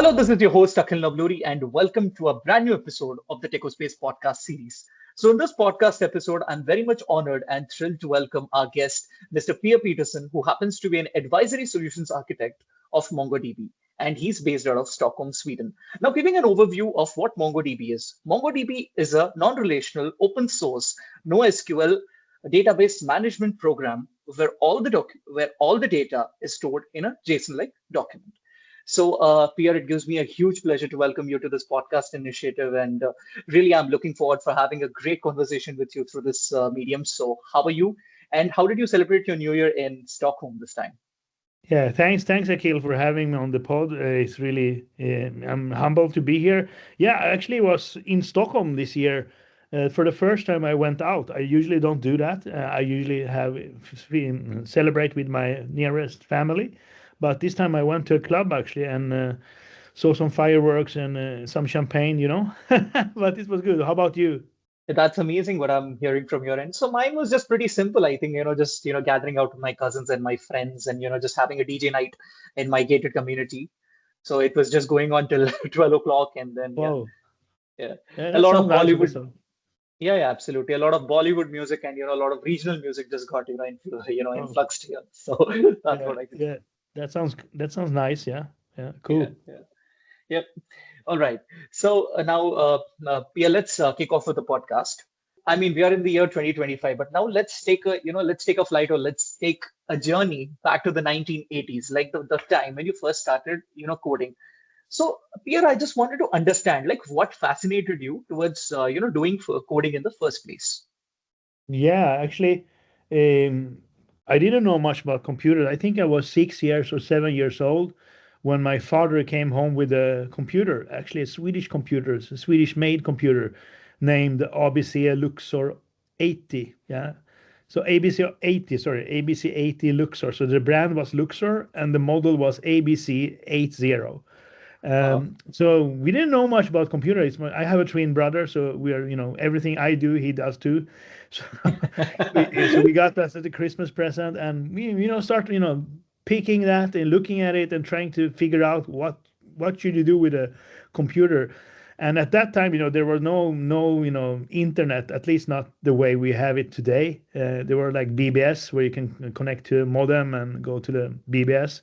Hello, this is your host Akhil Navluri, and welcome to a brand new episode of the TechoSpace podcast series. So, in this podcast episode, I'm very much honored and thrilled to welcome our guest, Mr. Pierre Petersson, who happens to be an advisory solutions architect of MongoDB, and he's based out of Stockholm, Sweden. Now, giving an overview of what MongoDB is. MongoDB is a non-relational, open source, NoSQL database management program where all the data is stored in a JSON-like document. So, Pierre, it gives me a huge pleasure to welcome you to this podcast initiative, and really, I'm looking forward for having a great conversation with you through this medium. So, how are you, and how did you celebrate your New Year in Stockholm this time? Yeah, thanks, Akil, for having me on the pod. It's really, I'm humbled to be here. Yeah, I actually was in Stockholm this year. For the first time, I went out. I usually don't do that. I usually celebrate with my nearest family, but this time I went to a club actually and saw some fireworks and some champagne, But it was good. How about you? That's amazing what I'm hearing from your end. So mine was just pretty simple. I think, just, gathering out with my cousins and my friends and, just having a DJ night in my gated community. So it was just going on till 12 o'clock. And then, Wow, yeah, yeah, a that lot sounds of nice Bollywood. also. Yeah, absolutely. A lot of Bollywood music and, a lot of regional music just got, Oh, influxed here. So that's yeah, what I can say. yeah, that sounds nice. Yeah, yeah, Yeah, cool. yeah. Yep. All right. So now, Pia, let's kick off with the podcast. I mean, we are in the year 2025, but now let's take a flight, or let's take a journey back to the 1980s, like the time when you first started, coding. So, Pierre, I just wanted to understand, like, what fascinated you towards, doing coding in the first place? Yeah, actually, um, I didn't know much about computers. I think I was 6 years or 7 years old when my father came home with a computer, actually a Swedish computer, it's a Swedish-made computer named ABC Luxor 80. Yeah. So ABC 80, sorry, ABC 80 Luxor. So the brand was Luxor and the model was ABC 80. Wow. So we didn't know much about computers. I have a twin brother, so we are, everything I do, he does too. So we got that as a Christmas present, and we, start, picking that and looking at it and trying to figure out what should you do with a computer. And at that time, there was no, internet, at least not the way we have it today. There were like BBS where you can connect to a modem and go to the BBS,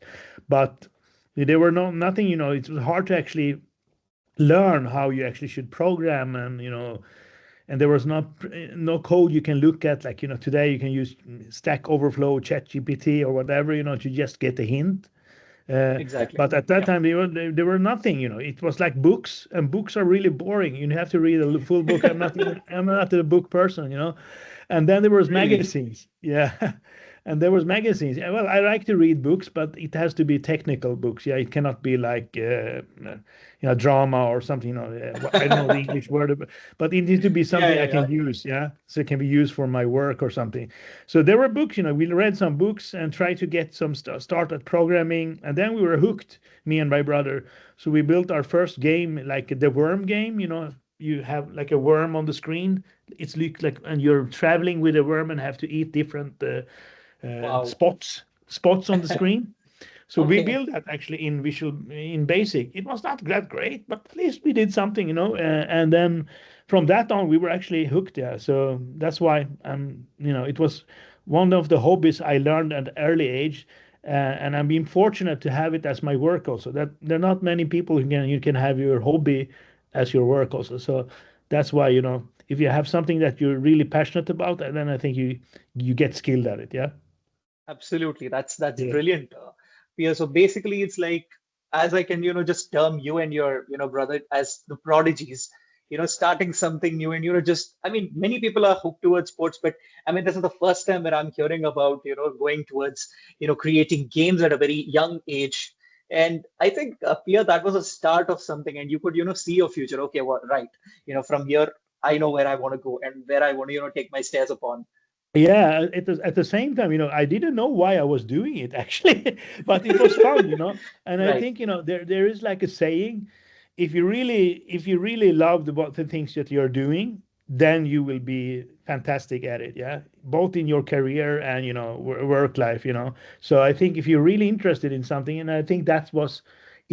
but there were nothing, it was hard to actually learn how you actually should program, and there was not no code you can look at, like, today you can use Stack Overflow, ChatGPT or whatever, to just get a hint. Exactly. But at that Yeah. time there were nothing, it was like books, and books are really boring. You have to read a full book. I'm not a book person, and then there was Really? magazines. Yeah. And there was magazines. Well, I like to read books, but it has to be technical books. Yeah, it cannot be like drama or something. I don't know the English word, but it needs to be Yeah, something yeah, I yeah. can use. Yeah, so it can be used for my work or something. So there were books. We read some books and tried to get some start at programming, and then we were hooked, me and my brother. So we built our first game, like the worm game. You have like a worm on the screen. It's like, and you're traveling with a worm and have to eat different Wow. spots on the screen. So we Okay. built that actually in Basic. It was not that great, but at least we did something, and then from that on we were actually hooked. Yeah, so that's why it was one of the hobbies I learned at an early age, and I'm being fortunate to have it as my work also. That there are not many people who can you can have your hobby as your work also. So that's why, if you have something that you're really passionate about, then I think you get skilled at it. Yeah. Absolutely. That's Yeah. brilliant, Pierre. So basically, it's like, as I can, just term you and your, brother as the prodigies, starting something new, and just, I mean, many people are hooked towards sports, but I mean, this is the first time that I'm hearing about, going towards, creating games at a very young age. And I think, Pierre, that was a start of something, and you could, see your future. Okay, well, right. From here, I know where I want to go and where I want to, take my stairs upon. Yeah, at the same time, I didn't know why I was doing it actually, but it was fun. And I Right. think, there is like a saying, if you really love the things that you're doing, then you will be fantastic at it. Yeah, both in your career and work life. So I think if you're really interested in something, and I think that was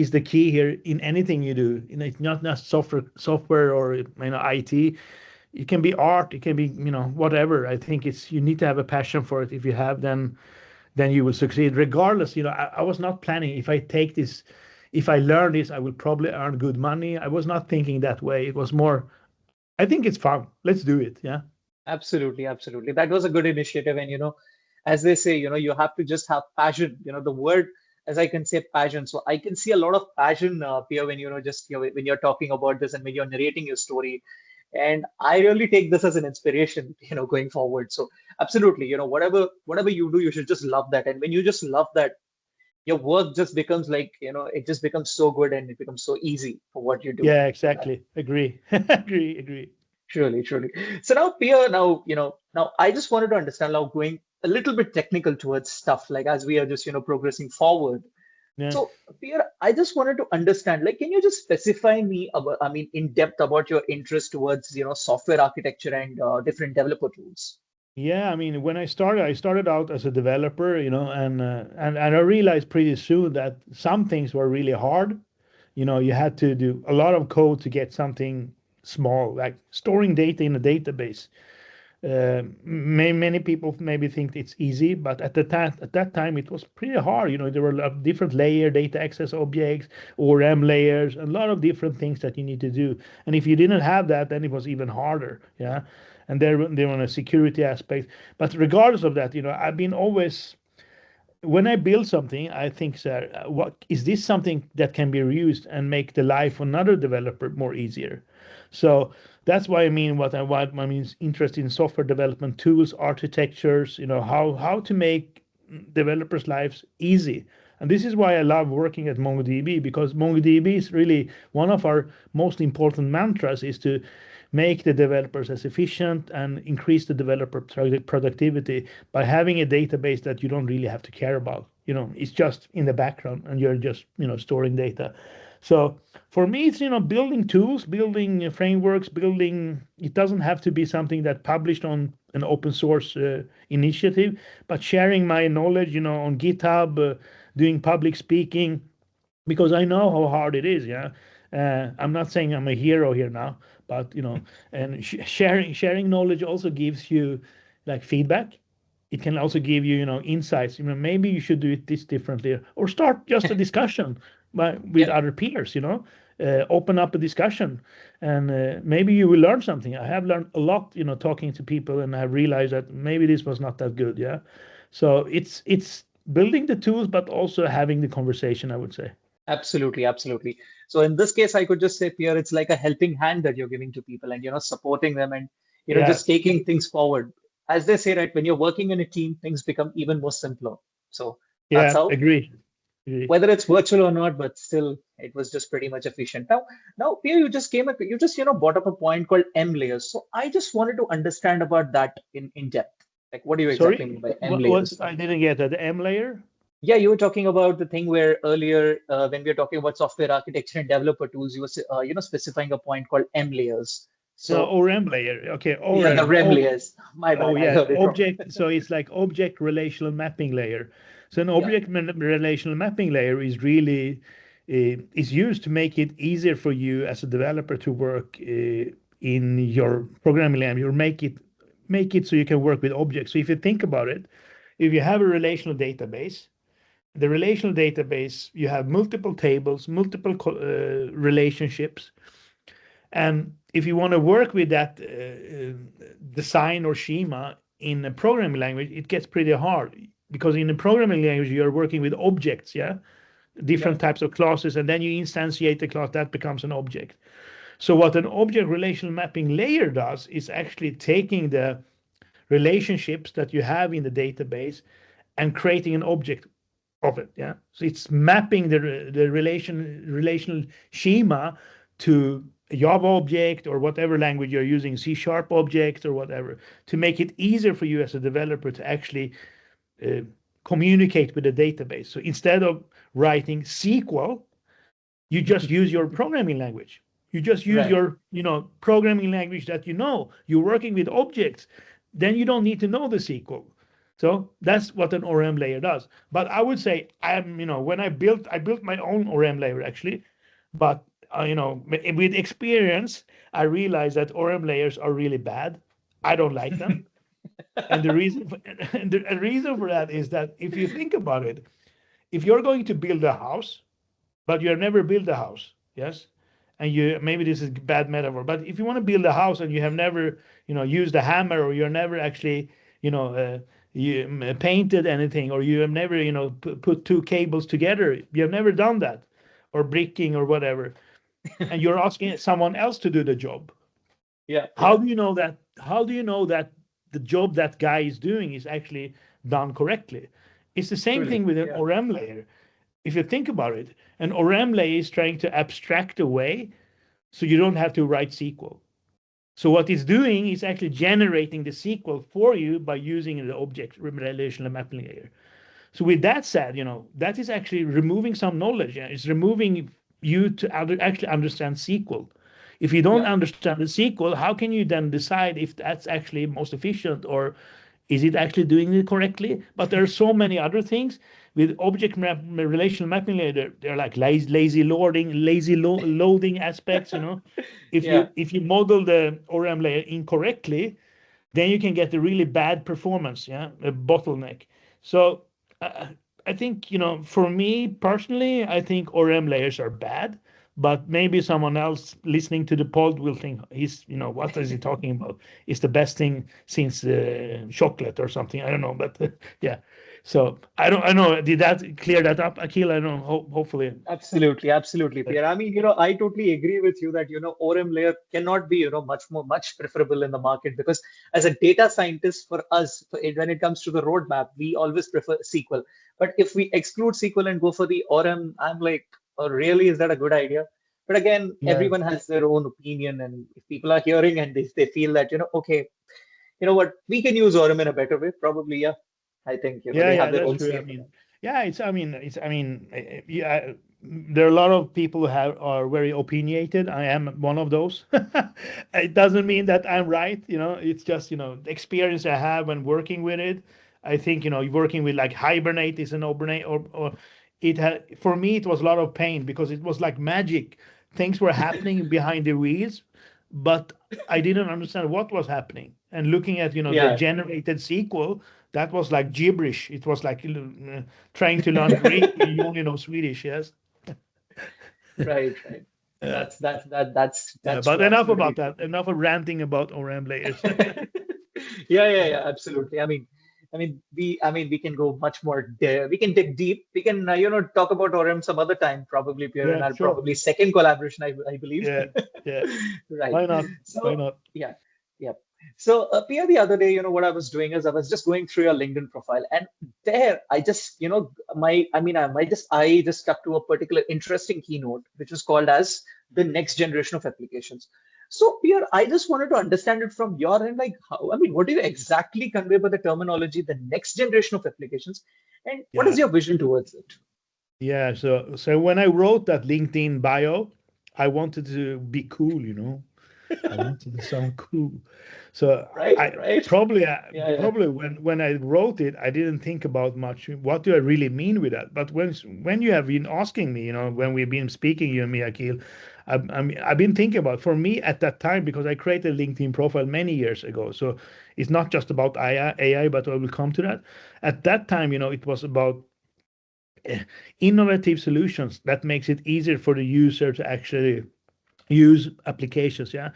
is the key here in anything you do. It's not software or IT. It can be art, it can be whatever. I think it's you need to have a passion for it. If you have, then you will succeed regardless. I was not planning, if I take this, if I learn this, I will probably earn good money. I was not thinking that way. It was more, I think it's fun, let's do it. Yeah. Absolutely, absolutely. That was a good initiative. And, as they say, you have to just have passion. The word, as I can say, passion. So I can see a lot of passion, Pierre, when, just, when you're talking about this and when you're narrating your story. And I really take this as an inspiration, going forward. So absolutely, whatever you do, you should just love that. And when you just love that, your work just becomes like, it just becomes so good and it becomes so easy for what you do. Yeah, exactly. Agree. Agree. Truly, truly. So now, Pierre, now I just wanted to understand now going a little bit technical towards stuff like as we are just, progressing forward. Yeah. So, Pierre, I just wanted to understand, like, can you just specify me about, I mean, in depth about your interest towards, software architecture and different developer tools? Yeah, I mean, when I started out as a developer, and I realized pretty soon that some things were really hard. You had to do a lot of code to get something small, like storing data in a database. Many people maybe think it's easy, but at that time it was pretty hard. There were a lot of different layer data access objects, ORM layers, a lot of different things that you need to do. And if you didn't have that, then it was even harder. Yeah, and there were a security aspect. But regardless of that, I've been always, when I build something, I think, sir, what is this something that can be reused and make the life of another developer more easier? So that's why I mean what I mean is interest in software development tools, architectures, how to make developers' lives easy. And this is why I love working at MongoDB, because MongoDB is really one of our most important mantras is to make the developers as efficient and increase the developer productivity by having a database that you don't really have to care about. It's just in the background and you're just, storing data. So for me, it's, building tools, building frameworks, it doesn't have to be something that published on an open source initiative, but sharing my knowledge, on GitHub, doing public speaking, because I know how hard it is. Yeah. I'm not saying I'm a hero here now, but and sharing knowledge also gives you like feedback. It can also give you, insights. Maybe you should do it this differently, or start just a discussion with Yeah, other peers. Open up a discussion, and maybe you will learn something. I have learned a lot, talking to people, and I realized that maybe this was not that good. Yeah, so it's building the tools, but also having the conversation, I would say. absolutely, absolutely. So in this case, I could just say, Pierre, it's like a helping hand that you're giving to people and, supporting them and, just Yes. taking things forward. As they say, right, when you're working in a team, things become even more simpler. So that's Yeah. how, Agree. whether it's virtual or not, but still, it was just pretty much efficient. Now, Pierre, you just came up, you just, brought up a point called M layers. So I just wanted to understand about that in depth. Like, what do you exactly Sorry, mean by M what layers? I didn't get that. The M layer? Yeah, you were talking about the thing where earlier, when we were talking about software architecture and developer tools, you were, specifying a point called M layers. No, So ORM layer. Okay, yeah, the ORM. REM Oh, layers. My oh bad, I yeah, heard it wrong. object. So it's like object relational mapping layer. So an Yeah, relational mapping layer is really is used to make it easier for you as a developer to work in your programming language, or make it so you can work with objects. So if you think about it, if you have a relational database, the relational database, you have multiple tables, multiple relationships. And if you want to work with that design or schema in a programming language, it gets pretty hard, because in a programming language, you're working with objects, yeah, yeah, different types of classes, and then you instantiate the class that becomes an object. So what an object relational mapping layer does is actually taking the relationships that you have in the database and creating an object of it. Yeah. So it's mapping the relational schema to a Java object or whatever language you're using, C# object or whatever, to make it easier for you as a developer to actually uh, communicate with the database. So instead of writing SQL, you just use your programming language. You just use right. your, programming language that you're working with objects. Then you don't need to know the SQL. So that's what an ORM layer does. But I would say when I built my own ORM layer actually, but with experience, I realized that ORM layers are really bad. I don't like them. And the reason for, and the reason for that is that if you think about it, if you're going to build a house, but you have never built a house, yes, and you maybe this is bad metaphor, but if you want to build a house and you have never used a hammer, or you're never actually you know uh, painted anything, or you have never put two cables together, you have never done that, or bricking or whatever, and you're asking someone else to do the job. Yeah, How yeah, do you know that? How do you know that the job that guy is doing is actually done correctly? It's the same truly. thing with an Yeah, ORM layer. If you think about it, an ORM layer is trying to abstract away so you don't have to write SQL. So what it's doing is actually generating the SQL for you by using the object relational mapping layer. So with that said, that is actually removing some knowledge. Yeah? It's removing you to actually understand SQL. If you don't yeah, understand the SQL, how can you then decide if that's actually most efficient, or is it actually doing it correctly? But there are so many other things with relational mapping layer. They're like lazy loading, loading aspects. If yeah. you model the ORM layer incorrectly, then you can get a really bad performance, yeah, a bottleneck. So uh, I think, for me personally, I think ORM layers are bad, but maybe someone else listening to the pod will think what is he talking about? It's the best thing since chocolate or something. I don't know, but yeah. So I know. Did that clear that up, Akil? I don't know. Hopefully. Absolutely, absolutely, Pierre. I mean, I totally agree with you that, ORM layer cannot be, much preferable in the market because as a data scientist for us, when it comes to the roadmap, we always prefer SQL. But if we exclude SQL and go for the ORM, I'm like, oh, really, is that a good idea? But again, Yeah. everyone has their own opinion. And if people are hearing and they feel that, okay, you know what, we can use ORM in a better way, probably, yeah. I think, Yeah, they yeah, have their that's own true. say I in mean, yeah, yeah, there are a lot of people who are very opinionated. I am one of those. It doesn't mean that I'm right, it's just, the experience I have when working with it. I think, working with like Hibernate is an Hibernate, or it had, for me, it was a lot of pain because it was like magic. Things were happening behind the wheels, but I didn't understand what was happening. And looking at, the Yeah, generated SQL, that was like gibberish. It was like trying to learn Greek. You only know Swedish, yes. right, right. Yeah, yeah. That's But true, enough absolutely about true. that. Enough of ranting about ORM layers. Yeah, absolutely. We can go much more there. We can dig deep. We can, talk about ORM some other time, probably, Pierre, and Yeah, our sure. probably second collaboration, I believe. Yeah, yeah. Right. Why not? Why So, not? yeah, yeah. So, Pierre, the other day, what I was doing is I was just going through your LinkedIn profile, and there I just, I just stuck to a particular interesting keynote, which was called as the next generation of applications. So, Pierre, I just wanted to understand it from your end, like how, what do you exactly convey by the terminology, the next generation of applications, and what is Yeah, your vision towards it? yeah. So when I wrote that LinkedIn bio, I wanted to be cool. I wanted to sound cool. So Right, I right. probably Yeah, probably when I wrote it, I didn't think about much. What do I really mean with that? But when you have been asking me, when we've been speaking, you and me, Akil, I've been thinking about, for me at that time, because I created a LinkedIn profile many years ago. So it's not just about AI, but I will come to that. At that time, it was about eh, innovative solutions that makes it easier for the user to actually use applications. Yeah,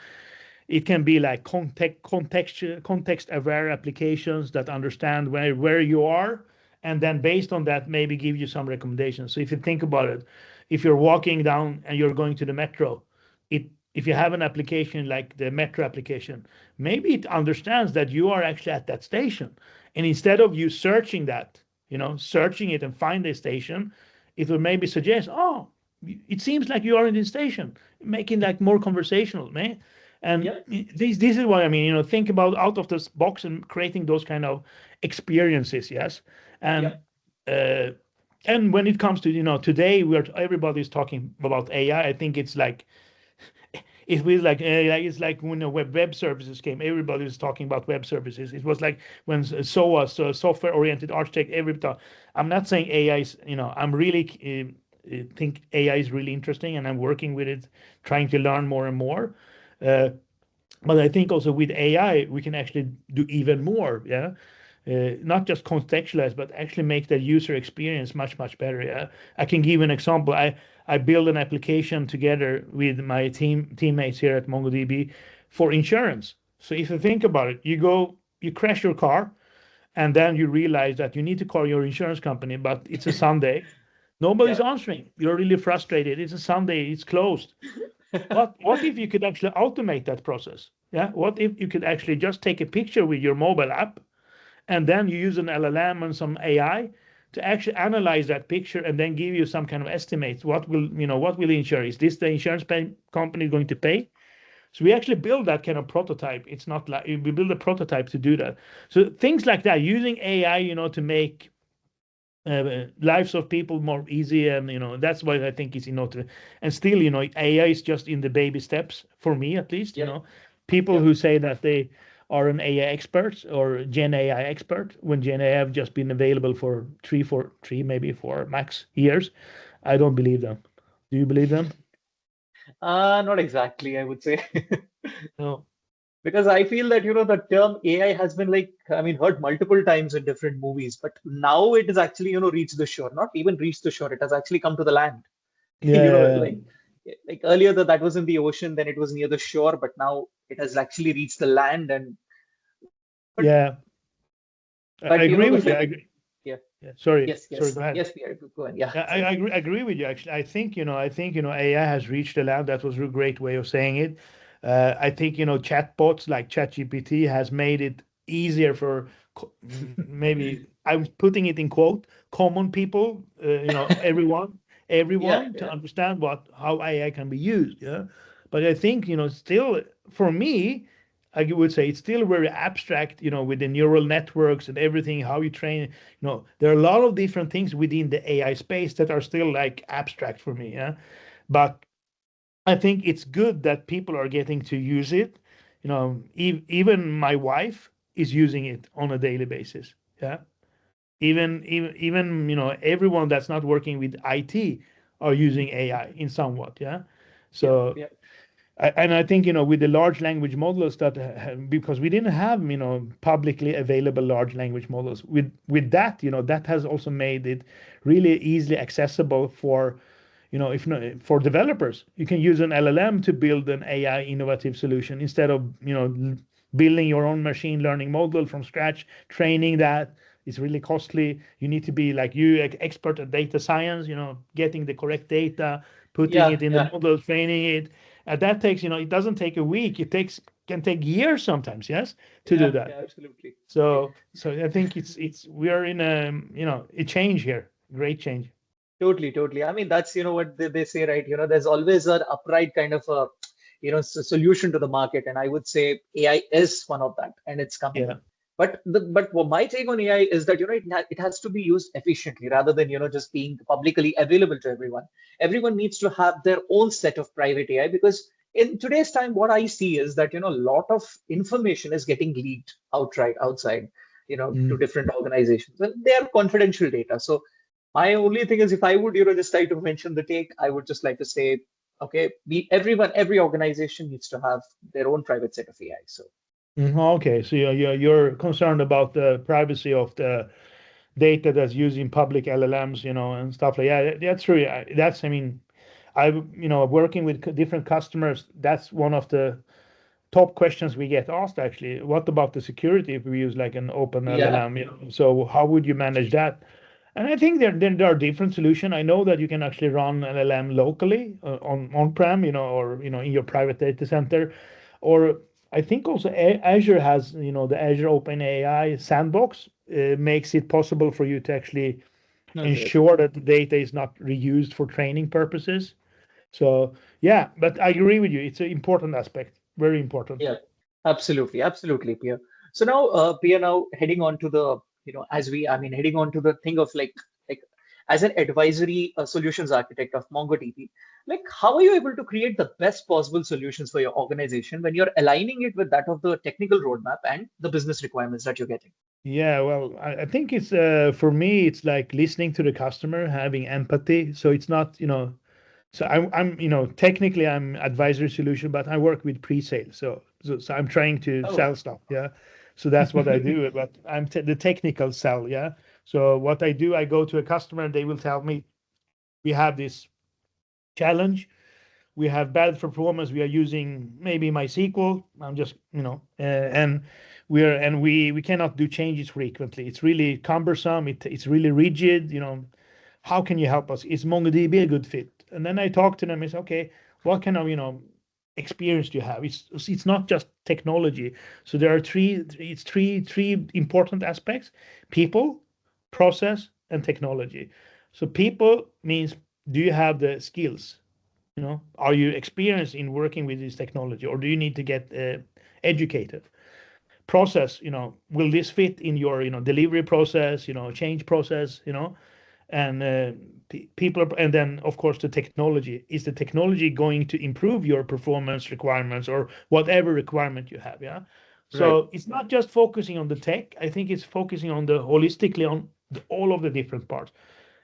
it can be like context aware applications that understand where you are, and then based on that maybe give you some recommendations. So if you think about it, if you're walking down and you're going to the metro, it if you have an application like the metro application, maybe it understands that you are actually at that station, and instead of you searching that, searching it and find a station, it will maybe suggest, oh, it seems like you are in this station, making like more conversational, man. And yeah, this is what I mean. Think about out of this box and creating those kind of experiences. Yes, yeah, and uh, and when it comes to today, everybody's talking about AI. I think it's like It was like it's like when the web services came, everybody was talking about web services. It was like when SOA, so software oriented architect, every time. I'm not saying AI is, I'm really think AI is really interesting, and I'm working with it, trying to learn more and more. Uh, but I think also with AI, we can actually do even more. Yeah. Not just contextualize, but actually make the user experience much, much better. Yeah. I can give an example. I build an application together with my teammates here at MongoDB for insurance. So if you think about it, you crash your car, and then you realize that you need to call your insurance company, but it's a Sunday. Nobody's Yeah. answering. You're really frustrated. It's a Sunday. It's closed. What if you could actually automate that process? Yeah. What if you could actually just take a picture with your mobile app, and then you use an LLM and some AI to actually analyze that picture and then give you some kind of estimates. What will insure? Is this the insurance company going to pay? So we actually build that kind of prototype. It's not like we build a prototype to do that. So things like that, using AI, to make lives of people more easy, and that's why I think it's and still, AI is just in the baby steps for me, at least. Yeah. People Yeah. who say that they are an AI expert or Gen AI expert when Gen AI have just been available for maybe 4 max years, I don't believe them. Do you believe them? Not exactly, I would say. No. Because I feel that, the term AI has been like, I mean, heard multiple times in different movies, but now it has actually, reached the shore. Not even reached the shore, it has actually come to the land. Yeah. Like earlier that was in the ocean, then it was near the shore, but now it has actually reached the land. And but Yeah. I but agree the with you. thing, I agree. yeah, Yeah. Sorry. yes, Sorry. yes, Go ahead. yes, Pierre, go on, yeah, Yeah, I, sorry. I agree with you actually. I think AI has reached the land. That was a great way of saying it. I think chatbots like ChatGPT has made it easier for maybe I'm putting it in quote common people, everyone, Yeah, everyone to yeah, understand how AI can be used. Yeah, but I think still for me, I would say it's still very abstract. With the neural networks and everything, how you train. There are a lot of different things within the AI space that are still like abstract for me. Yeah, but I think it's good that people are getting to use it. Even my wife is using it on a daily basis. Yeah, even everyone that's not working with IT are using AI in somewhat. Yeah, yeah, so yeah, and I think with the large language models that because we didn't have publicly available large language models with that that has also made it really easily accessible for if not for developers. You can use an LLM to build an AI innovative solution instead of building your own machine learning model from scratch, training that. It's really costly. You need to be like expert at data science, getting the correct data, putting yeah, it in the yeah, model, training it. And that takes, it doesn't take a week. Can take years sometimes, yes, to do yeah, that. yeah, absolutely. So I think we are in a change here, great change. Totally, totally. I mean, that's, what they say, right? There's always an upright kind of a, solution to the market. And I would say AI is one of that, and it's coming. Yeah. But what my take on AI is that, it has to be used efficiently rather than, just being publicly available to everyone. Everyone needs to have their own set of private AI, because in today's time, what I see is that, a lot of information is getting leaked outside, to Mm. different organizations. And they are confidential data. So my only thing is, if I would, just try to mention the take, I would just like to say, okay, every organization needs to have their own private set of AI. So Okay, so you're concerned about the privacy of the data that's using public LLMs, and stuff like that. That's true. I mean, working with different customers, that's one of the top questions we get asked actually. What about the security if we use like an open yeah, LLM? So how would you manage that? And I think there are different solutions. I know that you can actually run LLM locally on-prem, or in your private data center, or I think also Azure has, the Azure OpenAI sandbox makes it possible for you to actually no, great. ensure that the data is not reused for training purposes. So yeah, but I agree with you. It's an important aspect, very important. Yeah, absolutely, absolutely, Pierre. So now, Pierre, now heading on to the, as we, I mean, heading on to the thing of like as an advisory solutions architect of MongoDB, like how are you able to create the best possible solutions for your organization when you're aligning it with that of the technical roadmap and the business requirements that you're getting? Yeah, well, I think it's for me, it's like listening to the customer, having empathy. So it's not, so I'm technically I'm advisory solution, but I work with pre-sale. So I'm trying to Oh, sell stuff. Yeah. So that's what I do. But I'm the technical sell. Yeah. So what I do, I go to a customer and they will tell me we have this challenge, we have bad performance, we are using maybe MySQL. I'm just, and we cannot do changes frequently. It's really cumbersome. It's really rigid. How can you help us? Is MongoDB a good fit? And then I talk to them. It's okay. What kind of experience do you have? It's not just technology. So there are three important aspects: people, process, and technology. So people means, do you have the skills? Are you experienced in working with this technology, or do you need to get educated? Process, will this fit in your delivery process, change process, and people and then of course the technology, is the technology going to improve your performance requirements or whatever requirement you have? Yeah. right. So it's not just focusing on the tech. I think it's focusing on the holistically on all of the different parts.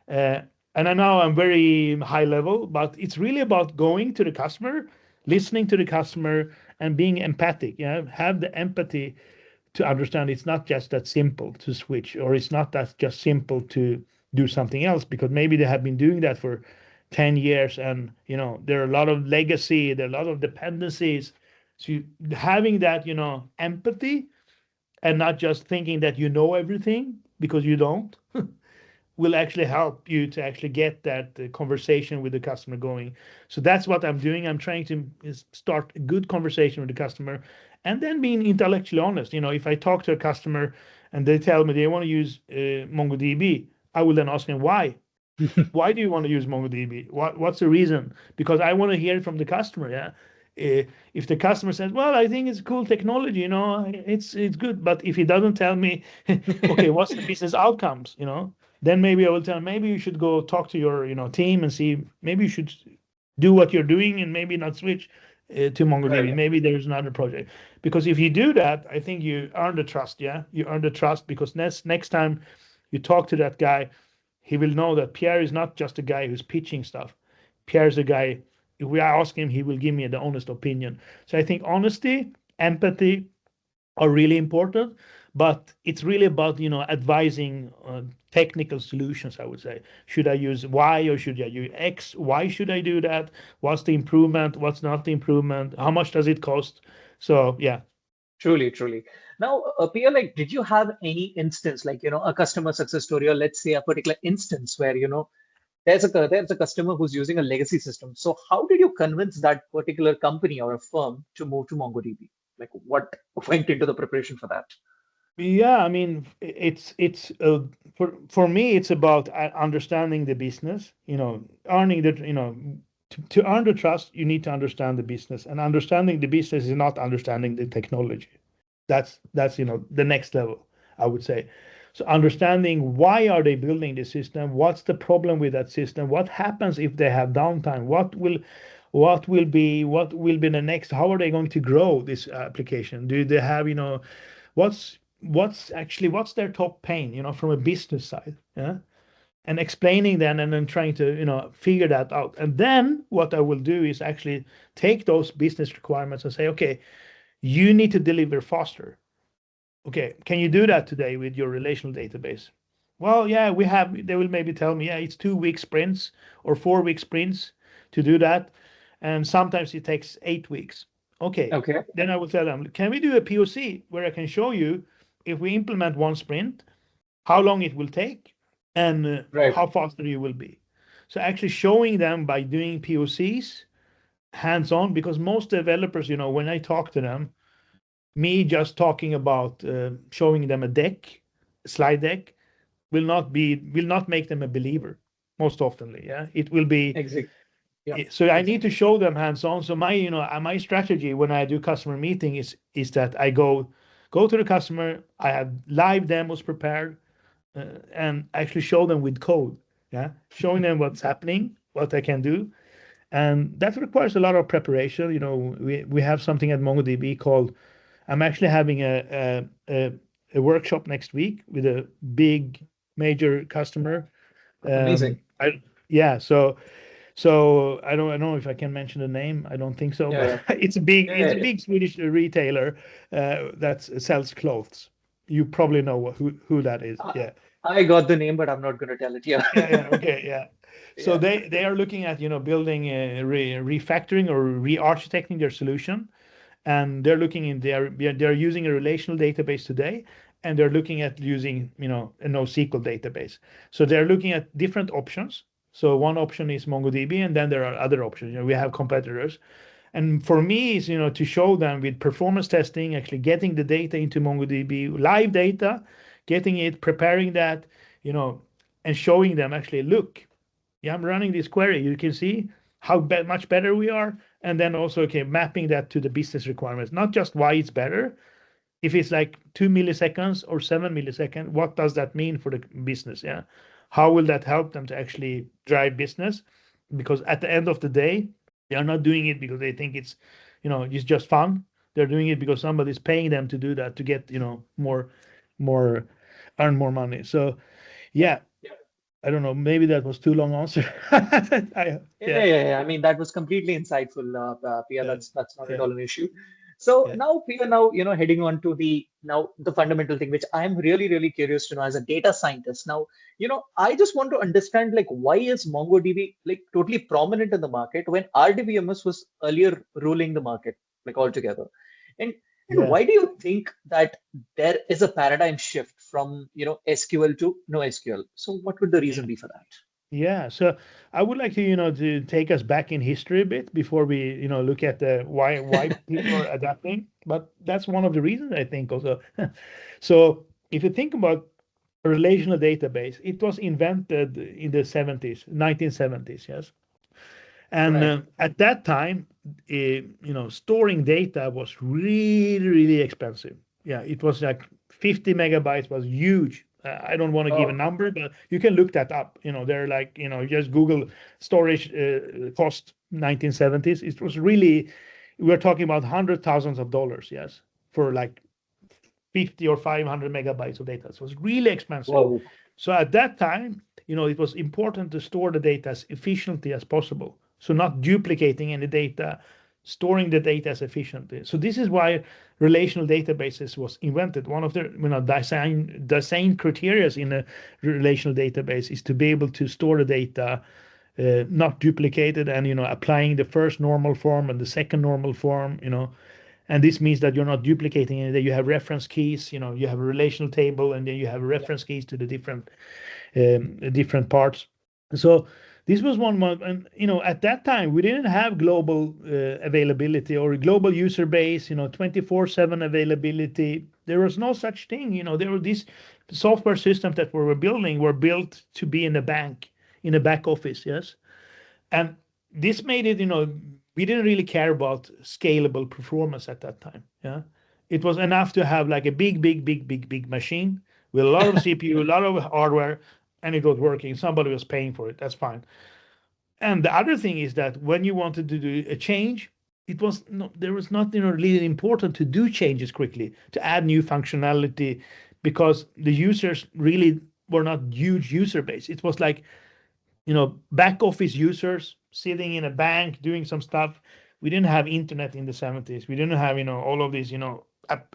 uh, and I know I'm very high level, but it's really about going to the customer, listening to the customer, and being empathic. Have the empathy to understand it's not just that simple to switch, or it's not that just simple to do something else, because maybe they have been doing that for 10 years, and there are a lot of legacy, there are a lot of dependencies. So having that empathy, and not just thinking that everything, because you don't, will actually help you to actually get that conversation with the customer going. So that's what I'm doing. I'm trying to start a good conversation with the customer, and then being intellectually honest. If I talk to a customer and they tell me they want to use MongoDB, I will then ask them why. Why do you want to use MongoDB? What's the reason? Because I want to hear it from the customer. Yeah. If the customer says, "Well, I think it's cool technology, it's good," but if he doesn't tell me, okay, what's the business outcomes, then maybe I will tell him, maybe you should go talk to your team and see, maybe you should do what you're doing and maybe not switch to MongoDB. Right. Maybe there's another project. Because if you do that, I think you earn the trust. Yeah, you earn the trust, because next time you talk to that guy, he will know that Pierre is not just a guy who's pitching stuff. Pierre is a guy, if we ask him, he will give me the honest opinion. So I think honesty, empathy are really important, but it's really about, advising technical solutions, I would say. Should I use Y or should I use X? Why should I do that? What's the improvement? What's not the improvement? How much does it cost? So, yeah. Truly, truly. Now, Pia, like, did you have any instance, like, a customer success story, or let's say a particular instance where, there's a customer who's using a legacy system. So how did you convince that particular company or a firm to move to MongoDB? Like, what went into the preparation for that? Yeah, I mean, for me, it's about understanding the business. Earning the to earn the trust, you need to understand the business, and understanding the business is not understanding the technology. That's the next level, I would say. So understanding why are they building the system, what's the problem with that system, what happens if they have downtime, what will be the next, how are they going to grow this application? Do they have what's their top pain, from a business side? Yeah. And explaining then, and then trying to figure that out. And then what I will do is actually take those business requirements and say, okay, you need to deliver faster. Okay, can you do that today with your relational database? Well, yeah, they will maybe tell me, yeah, it's 2 week sprints or 4 week sprints to do that. And sometimes it takes 8 weeks. Okay, Okay. then I will tell them, can we do a POC where I can show you, if we implement one sprint, how long it will take, and Right. how faster you will be. So actually showing them by doing POCs hands on, because most developers, when I talk to them, me just talking about showing them a slide deck, will not make them a believer most oftenly. Yeah, it will be. Exactly. Yeah. So I need to show them hands on. So my strategy when I do customer meeting is that I go to the customer, I have live demos prepared, and actually show them with code. yeah, showing them what's happening, what they can do, and that requires a lot of preparation. We have something at MongoDB called. I'm actually having a workshop next week with a big major customer. Amazing. I yeah, so I don't know if I can mention the name. I don't think so, Yeah, but yeah, it's a yeah. big Swedish retailer that sells clothes. You probably know who that is. I, Yeah. I got the name, but I'm not going to tell it. Yeah. Yeah, okay, yeah. So Yeah. they are looking at, building refactoring or re-architecting their solution, and they're looking in they're using a relational database today, and they're looking at using, a NoSQL database. So they're looking at different options. So one option is MongoDB, and then there are other options. We have competitors. And for me, is to show them with performance testing, actually getting the data into MongoDB, live data, getting it, preparing that, you know, and showing them actually, look, yeah, I'm running this query. You can see how much better we are, and then also, okay, mapping that to the business requirements, not just why it's better. If it's like 2 milliseconds or 7 milliseconds, what does that mean for the business? Yeah, how will that help them to actually drive business? Because at the end of the day, they are not doing it because they think it's just fun. They're doing it because somebody's paying them to do that to get, more, earn more money. So Yeah. yeah, I don't know. Maybe that was too long answer. Yeah, Yeah, yeah, yeah. I mean, that was completely insightful, Pia. yeah, That's not at yeah, all an issue. So yeah, now, Pia, now heading on to the fundamental thing, which I'm really, really curious to know as a data scientist. Now, I just want to understand like why is MongoDB like totally prominent in the market when RDBMS was earlier ruling the market like altogether, and and yeah. why do you think that there is a paradigm shift from SQL to NoSQL? So what would the Yeah. reason be for that? Yeah, so I would like to, to take us back in history a bit before we, look at the why people are adapting. But that's one of the reasons I think also. So if you think about a relational database, it was invented in the 70s, 1970s, yes. And Right. at that time, storing data was really, really expensive. Yeah, it was like 50 megabytes was huge. I don't want to give a Oh, number, but you can look that up. They're like, just Google storage cost 1970s. It was really, we're talking about hundred thousands of dollars, yes, for like 50 or 500 megabytes of data. So it was really expensive. whoa. So at that time, it was important to store the data as efficiently as possible. So not duplicating any data, storing the data as efficiently. So this is why relational databases was invented. One of the design criteria in a relational database is to be able to store the data not duplicated, and applying the first normal form and the second normal form, and this means that you're not duplicating it, that you have reference keys, you have a relational table, and then you have Yeah, reference keys to the different parts. So this was one, and at that time we didn't have global availability or global user base, 24/7 availability. There was no such thing. There were these software systems that we were building were built to be in a bank, in a back office, yes. And this made it, we didn't really care about scalable performance at that time. Yeah. It was enough to have like a big, big, big, big, big machine with a lot of CPU, a lot of hardware, and it was working. Somebody was paying for it. That's fine. And the other thing is that when you wanted to do a change, there was not, really important to do changes quickly, to add new functionality, because the users really were not huge user base. It was like, back office users sitting in a bank doing some stuff. We didn't have internet in the 70s. We didn't have, all of these,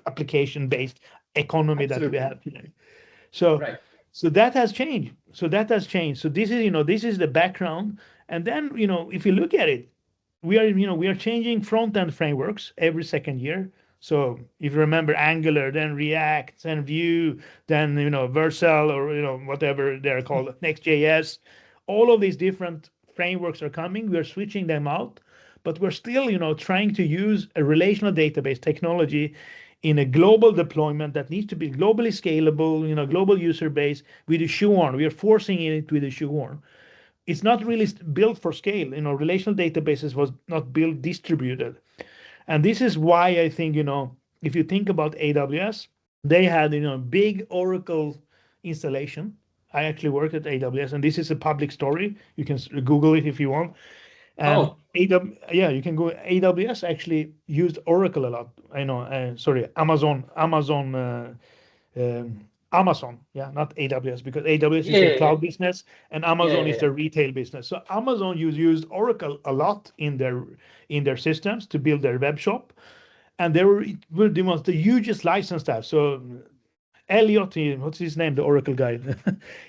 application based economy that we absolutely. have today. So, Right. so that has changed. So that has changed. So this is the background. And then, if you look at it, we are changing front end frameworks every second year. So if you remember Angular, then React, then Vue, then Vercel, or whatever they're called, Next.js, all of these different frameworks are coming. We're switching them out, but we're still trying to use a relational database technology in a global deployment that needs to be globally scalable, global user base with a shoehorn. We are forcing it with a shoehorn. It's not really built for scale. Relational databases was not built distributed. And this is why I think, if you think about AWS, they had, big Oracle installation. I actually work at AWS, and this is a public story. You can Google it if you want. And Oh, yeah, you can go. AWS actually used Oracle a lot. I know. Sorry, Amazon, yeah, not AWS, because AWS is yeah, their yeah, yeah, cloud business and yeah, Amazon yeah, is yeah. their retail business. So Amazon used Oracle a lot in their systems to build their web shop, and they were the most the hugest license staff. So Elliot, what's his name, the Oracle guy?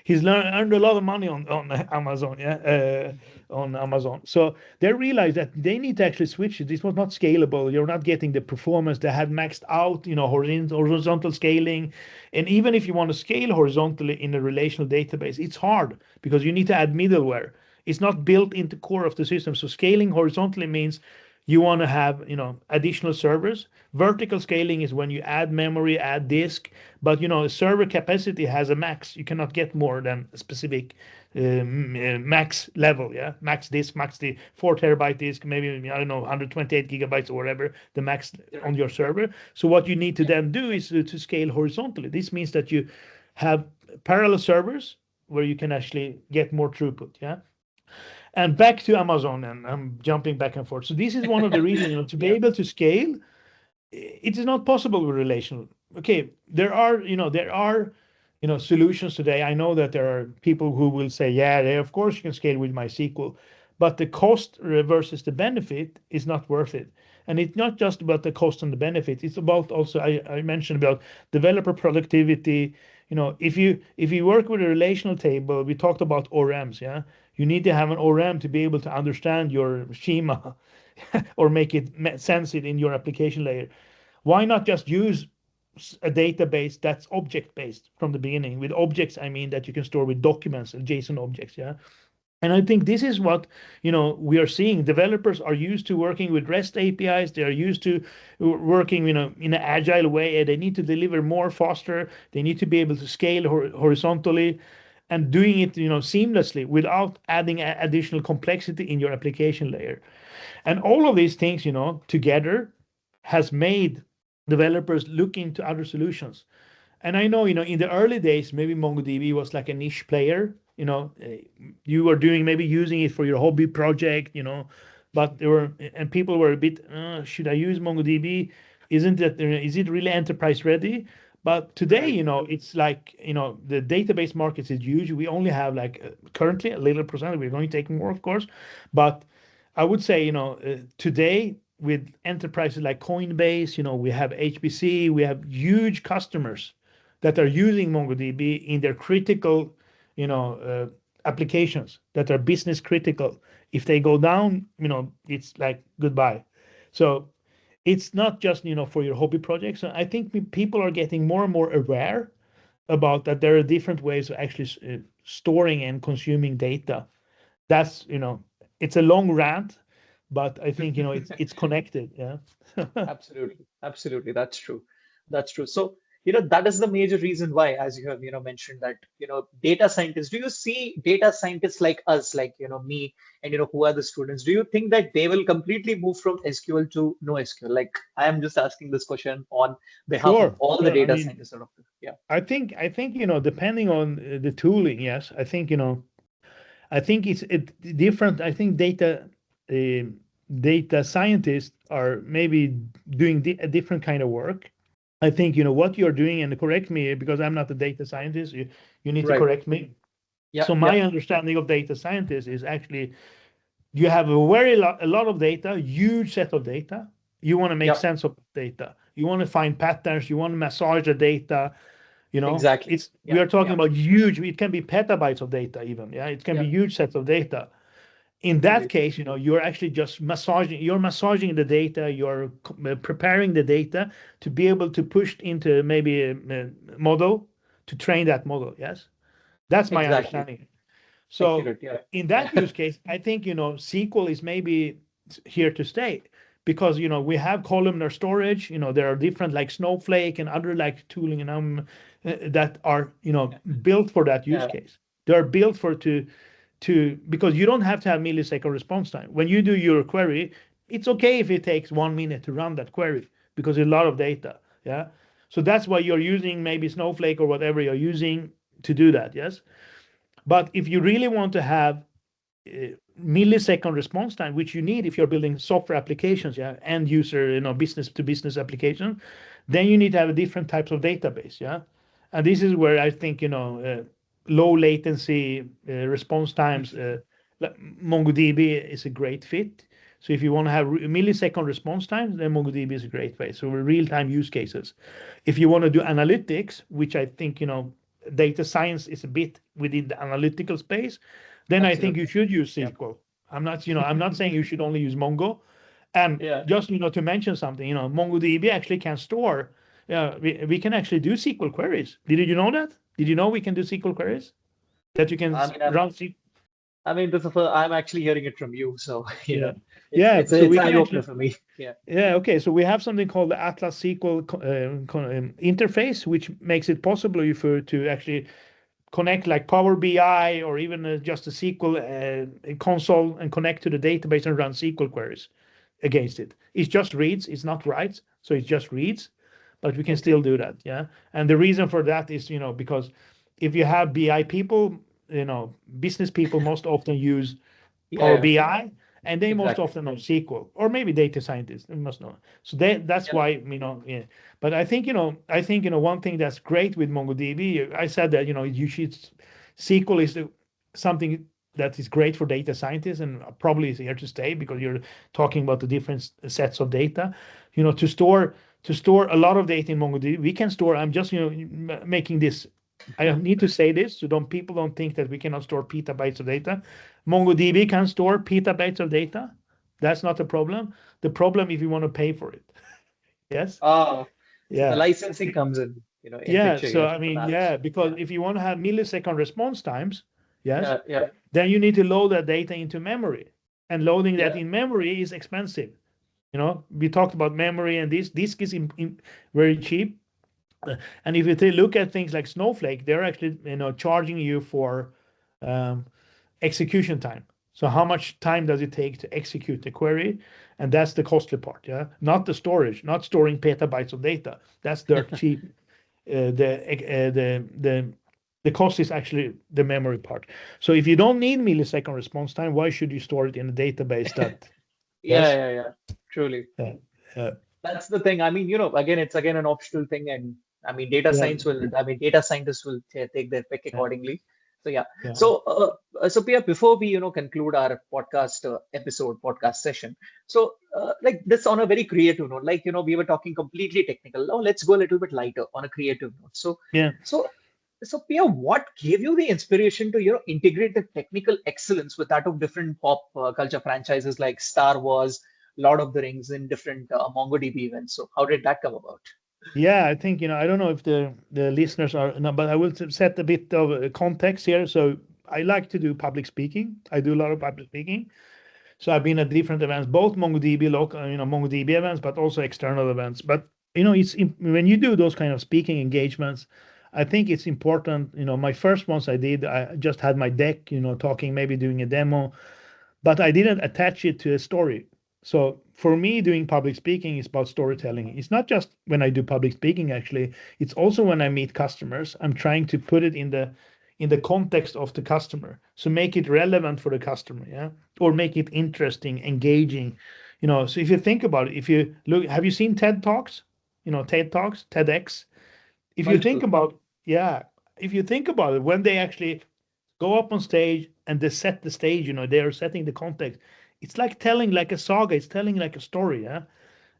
He's earned a lot of money on Amazon, yeah, on Amazon. So they realized that they need to actually switch it. This was not scalable. You're not getting the performance. They had maxed out, horizontal scaling, and even if you want to scale horizontally in a relational database, it's hard because you need to add middleware. It's not built into core of the system. So scaling horizontally means you want to have additional servers. Vertical scaling is when you add memory, add disk, but server capacity has a max. You cannot get more than a specific max level. Yeah, max disk, max the 4 terabyte disk, maybe I don't know 128 gigabytes or whatever the max Right. on your server. So what you need to Yeah. then do is to scale horizontally. This means that you have parallel servers where you can actually get more throughput. Yeah. And back to Amazon, and I'm jumping back and forth. So this is one of the reasons, to be Yeah. able to scale, it is not possible with relational. Okay, there are solutions today. I know that there are people who will say, yeah, of course you can scale with MySQL, but the cost versus the benefit is not worth it. And it's not just about the cost and the benefit. It's about also I mentioned about developer productivity. If you work with a relational table, we talked about ORMs, yeah. You need to have an ORM to be able to understand your schema or make it sense it in your application layer. Why not just use a database that's object based from the beginning? With objects, I mean that you can store with documents and JSON objects, yeah. And I think this is what we are seeing. Developers are used to working with REST APIs. They are used to working in an agile way. They need to deliver more faster. They need to be able to scale horizontally and doing it seamlessly without adding additional complexity in your application layer. And all of these things, together has made developers look into other solutions. And I know, in the early days, maybe MongoDB was like a niche player. You were doing maybe using it for your hobby project, but people were a bit, should I use MongoDB? Is it really enterprise ready? But today, Right. it's like, the database market is huge. We only have like currently a little percent. We're going to take more, of course, but I would say, today with enterprises like Coinbase, we have HPC, we have huge customers that are using MongoDB in their critical, applications that are business critical. If they go down, it's like goodbye. So it's not just for your hobby projects. So I think people are getting more and more aware about that there are different ways of actually storing and consuming data. That's it's a long rant, but I think it's connected. Yeah. Absolutely, absolutely. That's true. That's true. So, that is the major reason why, as you have, mentioned that, data scientists, do you see data scientists like us, like, me, and, who are the students, do you think that they will completely move from SQL to NoSQL? Like, I am just asking this question on behalf of Sure, all the sure. I data mean, scientists out of there. Yeah. I think depending on the tooling, yes, I think it's different. I think uh, data scientists are maybe doing a different kind of work. I think what you're doing, and correct me because I'm not a data scientist. You need to Right. correct me. Yeah. So Yeah. my understanding of data scientists is actually you have a lot of data, huge set of data. You want to make Yeah. sense of data. You want to find patterns. You want to massage the data. Exactly. It's we Yeah. are talking Yeah. about huge. It can be petabytes of data even. Yeah, it can Yeah. be huge sets of data. In that Indeed. case, you're actually just massaging. You're massaging the data. You're preparing the data to be able to push into maybe a model to train that model. Yes, that's my Exactly. understanding. So Accurate. Yeah. in Yeah. that use case, I think SQL is maybe here to stay because we have columnar storage. There are different like Snowflake and other like tooling and that are built for that use Yeah. case. They are built for to because you don't have to have millisecond response time when you do your query. It's okay if it takes 1 minute to run that query because it's a lot of data. Yeah. So that's why you're using maybe Snowflake or whatever you're using to do that. Yes. But if you really want to have millisecond response time, which you need if you're building software applications, yeah, end user, business to business application, then you need to have a different types of database, yeah. And this is where I think low latency response times, MongoDB is a great fit. So if you want to have millisecond response times, then MongoDB is a great way. So real-time use cases. If you want to do analytics, which I think data science is a bit within the analytical space, then I think you Absolutely. should use Yeah. SQL. I'm not saying you should only use Mongo. And Yeah. just to mention something, MongoDB actually can store. We can actually do SQL queries. Did you know that? Did you know we can do SQL queries? That you can I mean, run. this is I'm actually hearing it from you, so Yeah, it's yeah. it's So it's we an can eye opener actually. for me. Yeah. Yeah, okay. So we have something called the Atlas SQL interface, which makes it possible for to actually connect like Power BI or even just a SQL console and connect to the database and run SQL queries against it. It just reads, it's not writes, so it just reads, but we can still Okay. do that. Yeah. And the reason for that is, because if you have BI people, business people most often use Yeah. Power Yeah. BI, and they most Exactly. often know SQL, or maybe data scientists, they must know. So that's Yeah. why, yeah. But I think one thing that's great with MongoDB, I said that, you should, SQL is something that is great for data scientists and probably is here to stay because you're talking about the different sets of data. To store a lot of data in MongoDB, we can store, I'm just, making this, I need to say this so people don't think that we cannot store petabytes of data. MongoDB can store petabytes of data. That's not a problem. The problem if you want to pay for it. Yes. Oh, so the Yeah. licensing comes in Yeah. picture So here I for mean, that. yeah, because Yeah. if you want to have millisecond response times, yes, Yeah. Yeah. then you need to load that data into memory. And loading that Yeah. in memory is expensive. We talked about memory and this disk is very cheap. And if you look at things like Snowflake, they're actually charging you for um, execution time. So how much time does it take to execute the query? And that's the costly part, yeah. Not the storage, not storing petabytes of data. That's dirt cheap. The cost is actually the memory part. So if you don't need millisecond response time, why should you store it in a database that? Yeah. Yes. Yeah. Yeah. Truly. Yeah. Yeah. That's the thing. Again, it's again an optional thing, and data Yeah. science will. Data scientists will take their pick Yeah. accordingly. So yeah. Yeah. So Pia, before we conclude our podcast session, so like this on a very creative note, like we were talking completely technical. Now let's go a little bit lighter on a creative note. So Yeah. so so Pia, what gave you the inspiration to integrate the technical excellence with that of different pop culture franchises like Star Wars, Lord of the Rings, in different MongoDB events? So how did that come about? Yeah, I think, I don't know if the listeners are, no, but I will set a bit of context here. So I like to do public speaking. I do a lot of public speaking. So I've been at different events, both MongoDB local, MongoDB events, but also external events. But when you do those kind of speaking engagements, I think it's important. My first ones I did, I just had my deck, talking, maybe doing a demo, but I didn't attach it to a story. So for me, doing public speaking is about storytelling. It's not just when I do public speaking, actually, it's also when I meet customers. I'm trying to put it in the context of the customer. So make it relevant for the customer, yeah, or make it interesting, engaging. So if you think about it, if you look, have you seen TED Talks? TED Talks, TEDx. If you think Multiple. about, yeah, if you think about it, when they actually go up on stage and they set the stage, they are setting the context. It's like telling like a saga, it's telling like a story, yeah.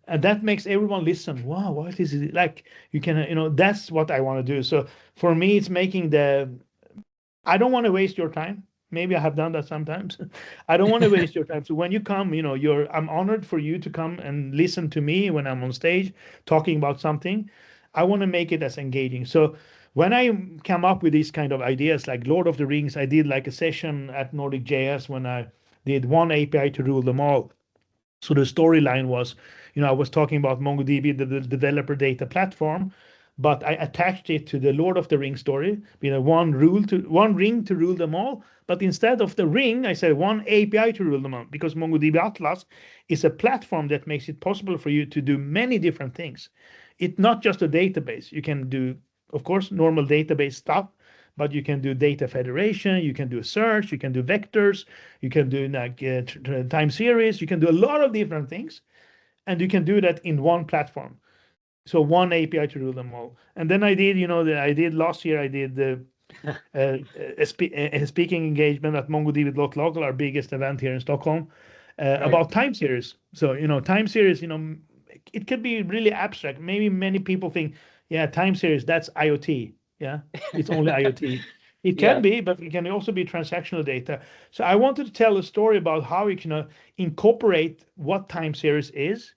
And that makes everyone listen. Wow, what is it like? You can, that's what I want to do. So for me, it's making I don't want to waste your time. Maybe I have done that sometimes. I don't want to waste your time. So when you come, I'm honored for you to come and listen to me when I'm on stage talking about something. I want to make it as engaging. So when I come up with these kind of ideas like Lord of the Rings, I did like a session at Nordic JS when I did one API to rule them all. So the storyline was, I was talking about MongoDB, the developer data platform, but I attached it to the Lord of the Rings story, one ring to rule them all. But instead of the ring, I said one API to rule them all, because MongoDB Atlas is a platform that makes it possible for you to do many different things. It's not just a database. You can do, of course, normal database stuff, but you can do data federation, you can do search, you can do vectors, you can do like time series, you can do a lot of different things, and you can do that in one platform. So one API to do them all. And then I did, I did last year, I did the a speaking engagement at MongoDB.local, our biggest event here in Stockholm, Right. about time series. So, time series, it could be really abstract. Maybe many people think, yeah, time series, that's IoT. Yeah, it's only IoT. It can Yeah. be, but it can also be transactional data. So I wanted to tell a story about how you can incorporate what time series is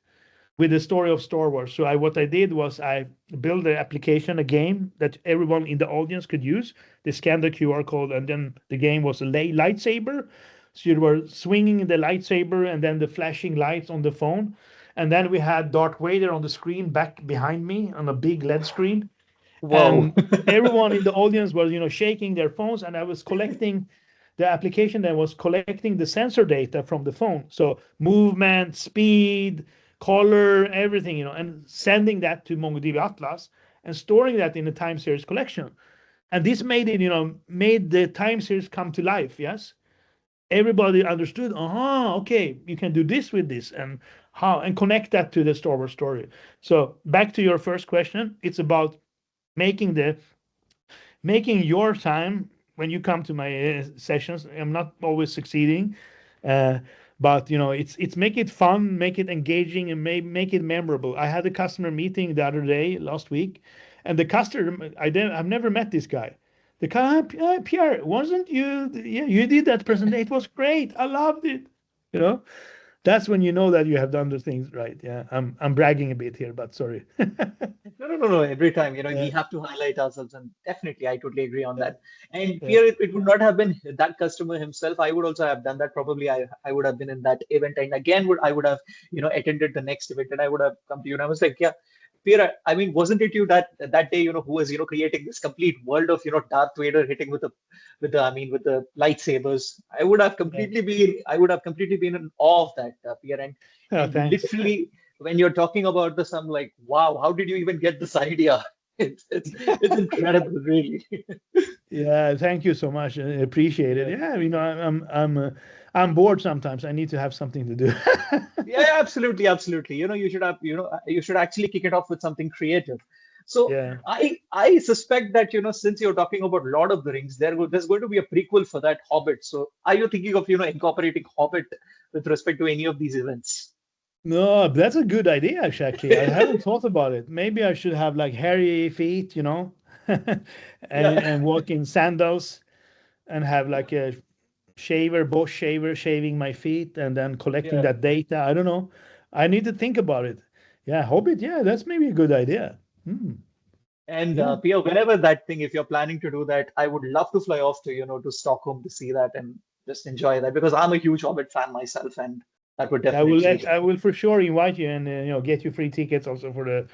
with the story of Star Wars. So what I did was I built an application, a game that everyone in the audience could use. They scanned the QR code, and then the game was a lightsaber. So you were swinging the lightsaber, and then the flashing lights on the phone. And then we had Darth Vader on the screen back behind me on a big LED screen, Whoa. and everyone in the audience was shaking their phones, and I was collecting the application that was collecting the sensor data from the phone, so movement, speed, color, everything, and sending that to MongoDB Atlas and storing that in the time series collection. And this made it, made the time series come to life. Yes, everybody understood, okay, you can do this with this, and how, and connect that to the Star Wars story. So back to your first question, it's about making the making your time when you come to my sessions. I'm not always succeeding, uh, but it's make it fun, make it engaging, and make it memorable. I had a customer meeting the other day, last week, and the customer, I've never met this guy. The guy, Pierre, wasn't you? Yeah, you did that presentation. It was great. I loved it. You know, that's when you know that you have done the things right. Yeah, I'm bragging a bit here, but sorry. No, no, no, no. Every time, we Yeah, have to highlight ourselves, and definitely, I totally agree on yeah, that. And yeah. Pierre, it would not have been that customer himself. I would also have done that. Probably, I would have been in that event, and again, I would have, attended the next event, and I would have come to you, and I was like, yeah, Pierre. I mean, wasn't it you that day, who was, creating this complete world of, Darth Vader hitting with the lightsabers? Yeah. I would have completely been in awe of that, Pierre, Oh, and thanks. literally when you're talking about this, I'm like, wow, how did you even get this idea? It's incredible, really. Yeah, thank you so much. I appreciate it. Yeah. Yeah, I'm bored sometimes. I need to have something to do. Yeah, absolutely, absolutely. You should actually kick it off with something creative. So Yeah. I suspect that, since you're talking about Lord of the Rings, there's going to be a prequel for that Hobbit. So are you thinking of, incorporating Hobbit with respect to any of these events? No, that's a good idea, actually. I haven't thought about it. Maybe I should have like hairy feet, and Yeah. walk in sandals and have like a shaver, Bosch shaver shaving my feet and then collecting Yeah. that data. I don't know. I need to think about it. Yeah, Hobbit. Yeah, that's maybe a good idea. Hmm. And Yeah. Pia, whenever that thing, if you're planning to do that, I would love to fly off to Stockholm to see that and just enjoy that because I'm a huge Hobbit fan myself, and that would definitely. I will for sure invite you and get you free tickets also for the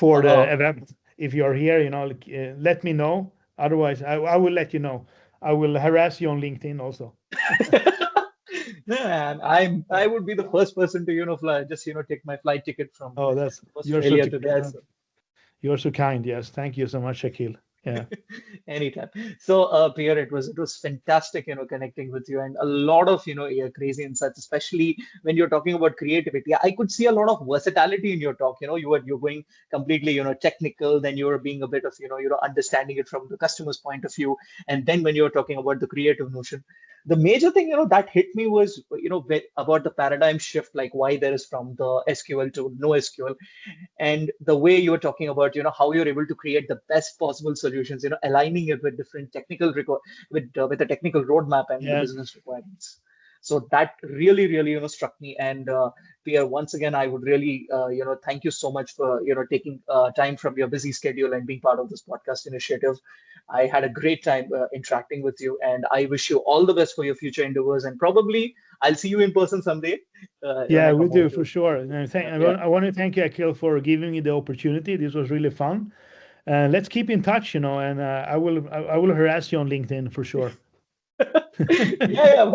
Uh-huh. event. If you're here, like, let me know. Otherwise, I will let you know. I will harass you on LinkedIn also. No, and I would be the first person to fly, just take my flight ticket from Oh, that's Australia to there. So you're so kind. Yes, thank you so much, Shakil. Yeah, anytime. So, Pierre, it was fantastic, connecting with you and a lot of, yeah, crazy insights, especially when you're talking about creativity. I could see a lot of versatility in your talk. You're going completely, technical, then you're being a bit of, understanding it from the customer's point of view, and then when you're talking about the creative notion. The major thing, that hit me was, about the paradigm shift, like why there is from the SQL to NoSQL, and the way you were talking about how you're able to create the best possible solutions, aligning it with different with the technical roadmap and the yeah. business requirements. So that really really struck me. And Pierre, once again, I would really thank you so much for taking time from your busy schedule and being part of this podcast initiative. I had a great time interacting with you, and I wish you all the best for your future endeavors, and probably I'll see you in person someday when Yeah, I we come home do to for sure. And yeah. I want to thank you, Akil, for giving me the opportunity. This was really fun. Let's keep in touch, and I will harass you on LinkedIn for sure. Yeah,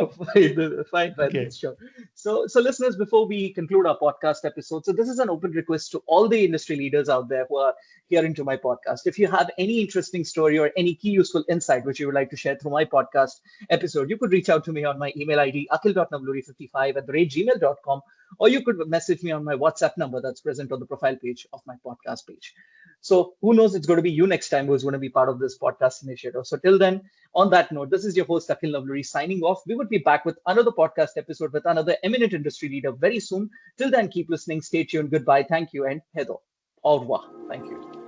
fine, fine, Okay. sure. So listeners, before we conclude our podcast episode, so this is an open request to all the industry leaders out there who are hearing to my podcast. If you have any interesting story or any key useful insight which you would like to share through my podcast episode, you could reach out to me on my email ID, akil.navluri55@gmail.com, or you could message me on my WhatsApp number that's present on the profile page of my podcast page. So who knows, it's going to be you next time who's going to be part of this podcast initiative. So till then, on that note, this is your host, Akhil Navluri, signing off. We would be back with another podcast episode with another eminent industry leader very soon. Till then, keep listening. Stay tuned. Goodbye. Thank you. And hedo. Au revoir. Thank you.